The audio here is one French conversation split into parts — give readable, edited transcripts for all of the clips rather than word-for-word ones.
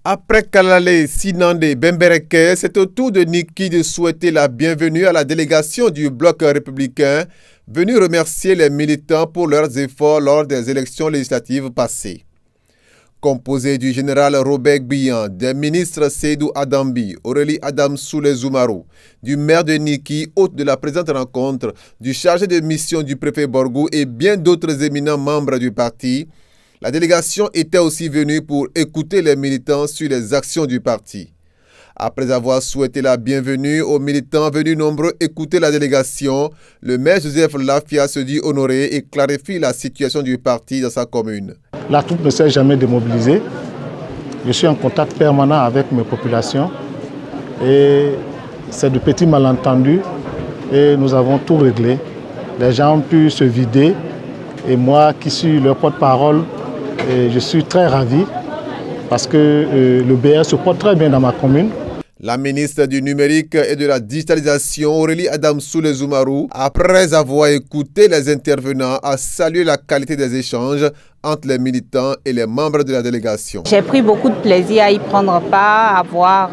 Après Kalale, Sinandé, Bembereke, c'est au tour de Niki de souhaiter la bienvenue à la délégation du Bloc républicain, venue remercier les militants pour leurs efforts lors des élections législatives passées. Composé du général Robert Gbiyan, des ministres Seydou Adambi, Aurélie Adamsoule Zoumarou, du maire de Niki, hôte de la présente rencontre, du chargé de mission du préfet Borgou et bien d'autres éminents membres du parti, la délégation était aussi venue pour écouter les militants sur les actions du parti. Après avoir souhaité la bienvenue aux militants venus nombreux écouter la délégation, le maire Joseph Lafia se dit honoré et clarifie la situation du parti dans sa commune. La troupe ne s'est jamais démobilisée. Je suis en contact permanent avec mes populations et c'est de petits malentendus et nous avons tout réglé. Les gens ont pu se vider et moi qui suis leur porte-parole, je suis très ravi parce que le BR se porte très bien dans ma commune. La ministre du numérique et de la digitalisation, Aurélie Adamsoule Zoumarou, après avoir écouté les intervenants, a salué la qualité des échanges entre les militants et les membres de la délégation. J'ai pris beaucoup de plaisir à y prendre part, à voir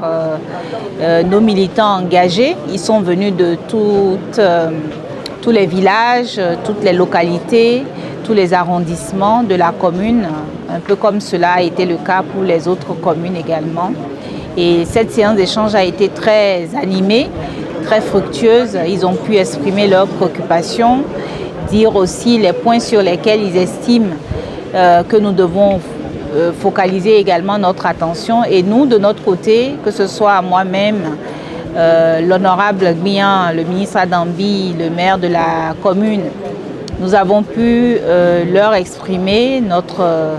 nos militants engagés. Ils sont venus de tous les villages, toutes les localités, tous les arrondissements de la commune, un peu comme cela a été le cas pour les autres communes également. Et cette séance d'échange a été très animée, très fructueuse. Ils ont pu exprimer leurs préoccupations, dire aussi les points sur lesquels ils estiment que nous devons focaliser également notre attention. Et nous, de notre côté, que ce soit moi-même, l'honorable Gbiyan, le ministre Adambi, le maire de la commune, nous avons pu leur exprimer notre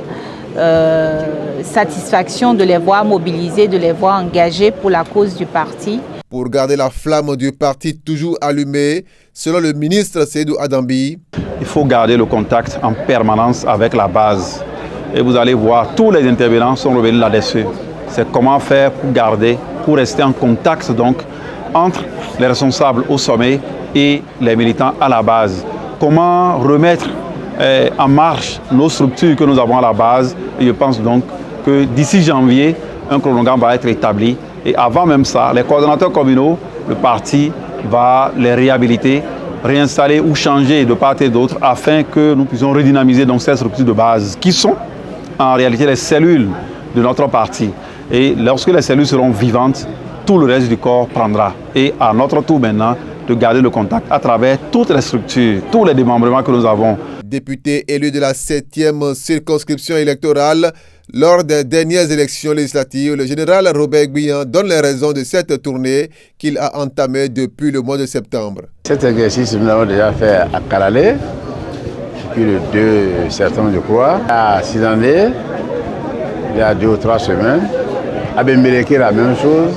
satisfaction de les voir mobilisés, de les voir engagés pour la cause du parti. Pour garder la flamme du parti toujours allumée, selon le ministre Seydou Adambi, il faut garder le contact en permanence avec la base. Et vous allez voir, tous les intervenants sont revenus là-dessus. C'est comment faire pour rester en contact donc, entre les responsables au sommet et les militants à la base. Comment remettre en marche nos structures que nous avons à la base. Et je pense donc que d'ici janvier, un chronogramme va être établi. Et avant même ça, les coordonnateurs communaux, le parti va les réhabiliter, réinstaller ou changer de part et d'autre afin que nous puissions redynamiser donc ces structures de base qui sont en réalité les cellules de notre parti. Et lorsque les cellules seront vivantes, tout le reste du corps prendra. Et à notre tour maintenant, de garder le contact à travers toutes les structures, tous les démembrements que nous avons. Député élu de la 7e circonscription électorale, lors des dernières élections législatives, le général Robert Gbiyan donne les raisons de cette tournée qu'il a entamée depuis le mois de septembre. Cet exercice, nous l'avons déjà fait à Kalale, depuis le 2 septembre, je crois. À Sinandé, il y a 2 ou 3 semaines. À Bembereke, la même chose.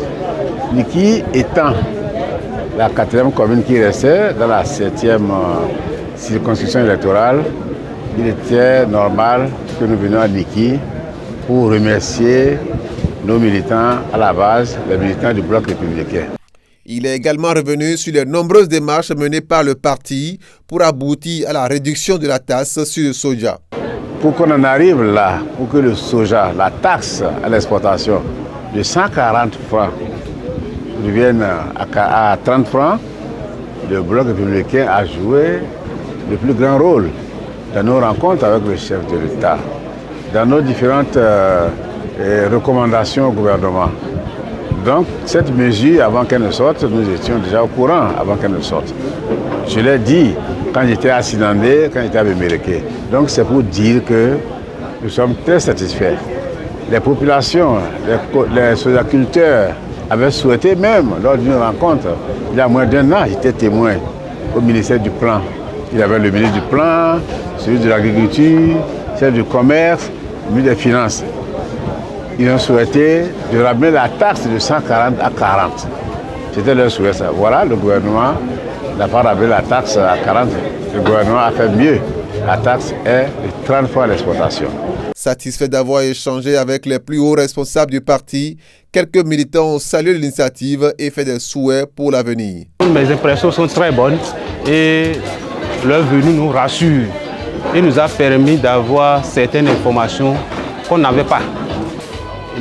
Niki étant la 4e commune qui restait dans la 7e circonscription électorale, il était normal que nous venions à Niki pour remercier nos militants à la base, les militants du Bloc républicain. Il est également revenu sur les nombreuses démarches menées par le parti pour aboutir à la réduction de la taxe sur le soja. Pour qu'on en arrive là, pour que le soja, la taxe à l'exportation de 140 francs, reviennent à 30 francs, le Bloc républicain a joué le plus grand rôle dans nos rencontres avec le chef de l'État, dans nos différentes recommandations au gouvernement. Donc cette mesure, avant qu'elle ne sorte, nous étions déjà au courant avant qu'elle ne sorte. Je l'ai dit quand j'étais à Sinandé, quand j'étais à Bembereke. Donc c'est pour dire que nous sommes très satisfaits. Les populations, les sojaculteurs, avait souhaité même, lors d'une rencontre, il y a moins d'1 an, j'étais témoin au ministère du Plan. Il y avait le ministre du Plan, celui de l'Agriculture, celui du Commerce, le ministre des Finances. Ils ont souhaité de ramener la taxe de 140 à 40. C'était leur souhait. Ça. Voilà, le gouvernement n'a pas ramené la taxe à 40. Le gouvernement a fait mieux. La taxe est de 30 fois l'exportation. Satisfait d'avoir échangé avec les plus hauts responsables du parti, quelques militants ont salué l'initiative et fait des souhaits pour l'avenir. Mes impressions sont très bonnes et leur venue nous rassure et nous a permis d'avoir certaines informations qu'on n'avait pas.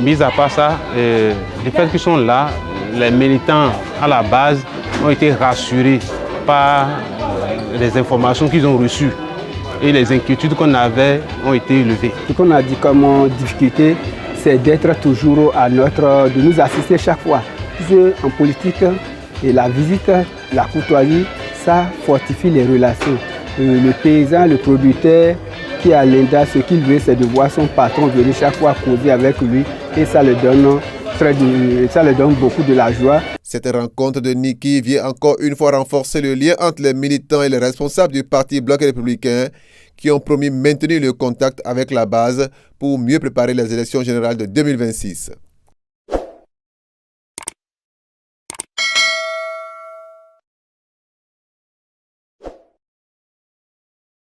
mis à part ça, le fait qu'ils sont là, les militants à la base ont été rassurés par les informations qu'ils ont reçues et les inquiétudes qu'on avait ont été levées. Ce qu'on a dit comme difficulté, c'est d'être toujours de nous assister chaque fois. En politique, et la visite, la courtoisie, ça fortifie les relations. Le paysan, le producteur qui est à l'Inda, ce qu'il veut, c'est de voir son patron venir chaque fois causer avec lui et ça le donne beaucoup de la joie. Cette rencontre de Niki vient encore une fois renforcer le lien entre les militants et les responsables du Parti Bloc républicain qui ont promis maintenir le contact avec la base pour mieux préparer les élections générales de 2026.